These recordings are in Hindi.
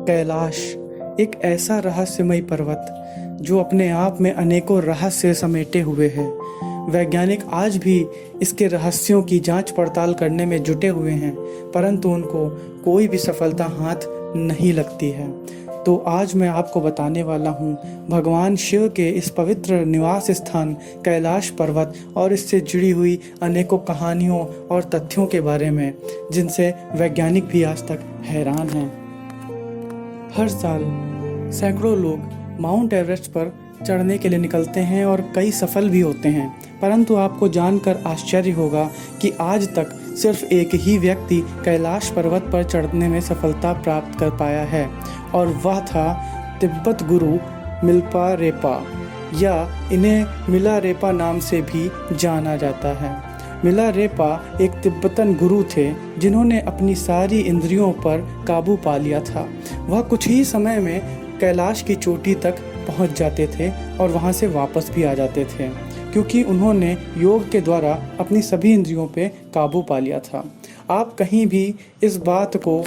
कैलाश एक ऐसा रहस्यमय पर्वत जो अपने आप में अनेकों रहस्य समेटे हुए है। वैज्ञानिक आज भी इसके रहस्यों की जांच पड़ताल करने में जुटे हुए हैं, परंतु उनको कोई भी सफलता हाथ नहीं लगती है। तो आज मैं आपको बताने वाला हूँ भगवान शिव के इस पवित्र निवास स्थान कैलाश पर्वत और इससे जुड़ी हुई अनेकों कहानियों और तथ्यों के बारे में, जिनसे वैज्ञानिक भी आज तक हैरान हैं। हर साल सैकड़ों लोग माउंट एवरेस्ट पर चढ़ने के लिए निकलते हैं और कई सफल भी होते हैं, परंतु आपको जानकर आश्चर्य होगा कि आज तक सिर्फ एक ही व्यक्ति कैलाश पर्वत पर चढ़ने में सफलता प्राप्त कर पाया है, और वह था तिब्बत गुरु मिल्पा रेपा, या इन्हें मिलारेपा नाम से भी जाना जाता है। मिलारेपा एक तिब्बतन गुरु थे जिन्होंने अपनी सारी इंद्रियों पर काबू पा लिया था। वह कुछ ही समय में कैलाश की चोटी तक पहुंच जाते थे और वहां से वापस भी आ जाते थे, क्योंकि उन्होंने योग के द्वारा अपनी सभी इंद्रियों पे काबू पा लिया था। आप कहीं भी इस बात को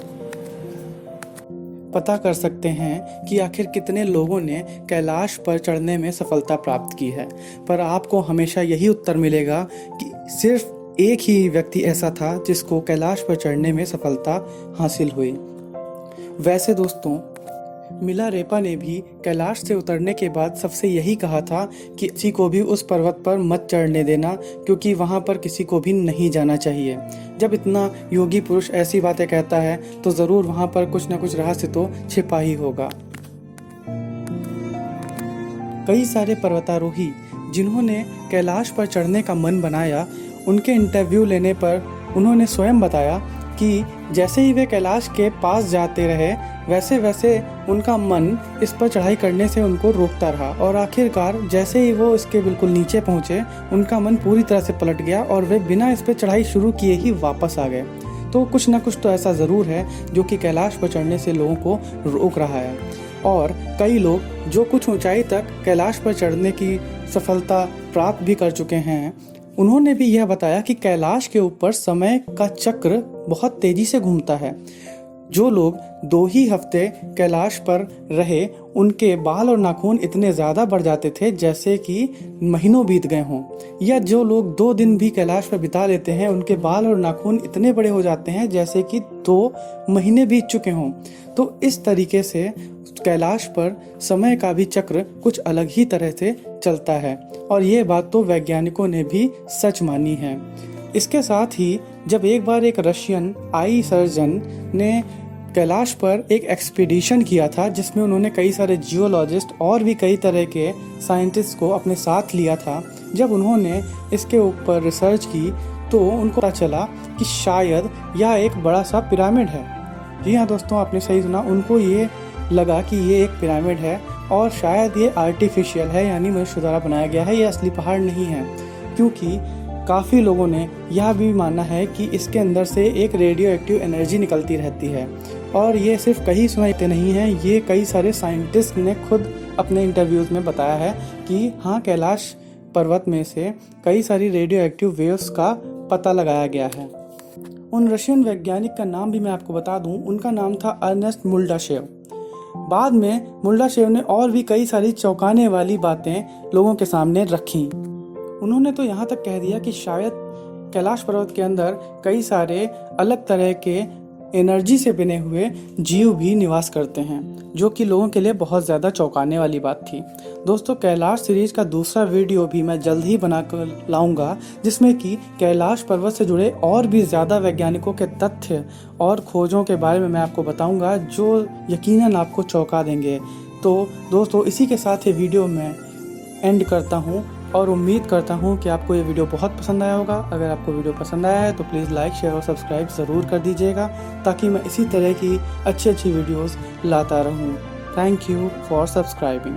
पता कर सकते हैं कि आखिर कितने लोगों ने कैलाश पर चढ़ने में सफलता प्राप्त की है, पर आपको हमेशा यही उत्तर मिलेगा कि सिर्फ एक ही व्यक्ति ऐसा था जिसको कैलाश पर चढ़ने में सफलता हासिल हुई। वैसे दोस्तों, मिलारेपा ने भी कैलाश से उतरने के बाद सबसे यही कहा था कि किसी को भी उस पर्वत पर मत चढ़ने देना, क्योंकि वहां पर किसी को भी नहीं जाना चाहिए। जब इतना योगी पुरुष ऐसी बातें कहता है तो ज़रूर वहां पर कुछ न कुछ रहस्य तो छिपा ही होगा। कई सारे पर्वतारोही जिन्होंने कैलाश पर चढ़ने का मन बनाया, उनके इंटरव्यू लेने पर उन्होंने स्वयं बताया कि जैसे ही वे कैलाश के पास जाते रहे, वैसे वैसे उनका मन इस पर चढ़ाई करने से उनको रोकता रहा, और आखिरकार जैसे ही वो इसके बिल्कुल नीचे पहुंचे, उनका मन पूरी तरह से पलट गया और वे बिना इस पर चढ़ाई शुरू किए ही वापस आ गए। तो कुछ ना कुछ तो ऐसा ज़रूर है जो कि कैलाश पर चढ़ने से लोगों को रोक रहा है। और कई लोग जो कुछ ऊंचाई तक कैलाश पर चढ़ने की सफलता प्राप्त भी कर चुके हैं, उन्होंने भी यह बताया कि कैलाश के ऊपर समय का चक्र बहुत तेजी से घूमता है। जो लोग 2 ही हफ्ते कैलाश पर रहे, उनके बाल और नाखून इतने ज़्यादा बढ़ जाते थे जैसे कि महीनों बीत गए हों, या जो लोग 2 दिन भी कैलाश पर बिता लेते हैं, उनके बाल और नाखून इतने बड़े हो जाते हैं जैसे कि 2 महीने बीत चुके हों। तो इस तरीके से कैलाश पर समय का भी चक्र कुछ अलग ही तरह से चलता है, और ये बात तो वैज्ञानिकों ने भी सच मानी है। इसके साथ ही जब एक बार एक रशियन आई सर्जन ने कैलाश पर एक एक्सपीडिशन किया था, जिसमें उन्होंने कई सारे जियोलॉजिस्ट और भी कई तरह के साइंटिस्ट को अपने साथ लिया था। जब उन्होंने इसके ऊपर रिसर्च की तो उनको पता चला कि शायद यह एक बड़ा सा पिरामिड है। जी हाँ दोस्तों, आपने सही सुना। उनको ये लगा कि ये एक पिरामिड है और शायद ये आर्टिफिशियल है, यानी मनुष्य द्वारा बनाया गया है, ये असली पहाड़ नहीं है, क्योंकि काफ़ी लोगों ने यह भी माना है कि इसके अंदर से एक रेडियो एक्टिव एनर्जी निकलती रहती है। और ये सिर्फ कहीं सुनाते नहीं हैं, ये कई सारे साइंटिस्ट ने खुद अपने इंटरव्यूज़ में बताया है कि हाँ, कैलाश पर्वत में से कई सारी रेडियो एक्टिव वेव्स का पता लगाया गया है। उन रशियन वैज्ञानिक का नाम भी मैं आपको बता दूं, उनका नाम था अर्नेस्ट मुल्डाशेव। बाद में मुल्डाशेव ने और भी कई सारी चौंकाने वाली बातें लोगों के सामने रखी। उन्होंने तो यहाँ तक कह दिया कि शायद कैलाश पर्वत के अंदर कई सारे अलग तरह के एनर्जी से बने हुए जीव भी निवास करते हैं, जो कि लोगों के लिए बहुत ज़्यादा चौंकाने वाली बात थी। दोस्तों, कैलाश सीरीज का दूसरा वीडियो भी मैं जल्द ही बनाकर लाऊंगा, जिसमें कि कैलाश पर्वत से जुड़े और भी ज़्यादा वैज्ञानिकों के तथ्य और खोजों के बारे में मैं आपको बताऊंगा, जो यकीनन आपको चौंका देंगे। तो दोस्तों, इसी के साथ ये वीडियो मैं एंड करता हूँ और उम्मीद करता हूँ कि आपको ये वीडियो बहुत पसंद आया होगा। अगर आपको वीडियो पसंद आया है तो प्लीज़ लाइक, शेयर और सब्सक्राइब ज़रूर कर दीजिएगा, ताकि मैं इसी तरह की अच्छी वीडियोस लाता रहूँ। Thank you for subscribing.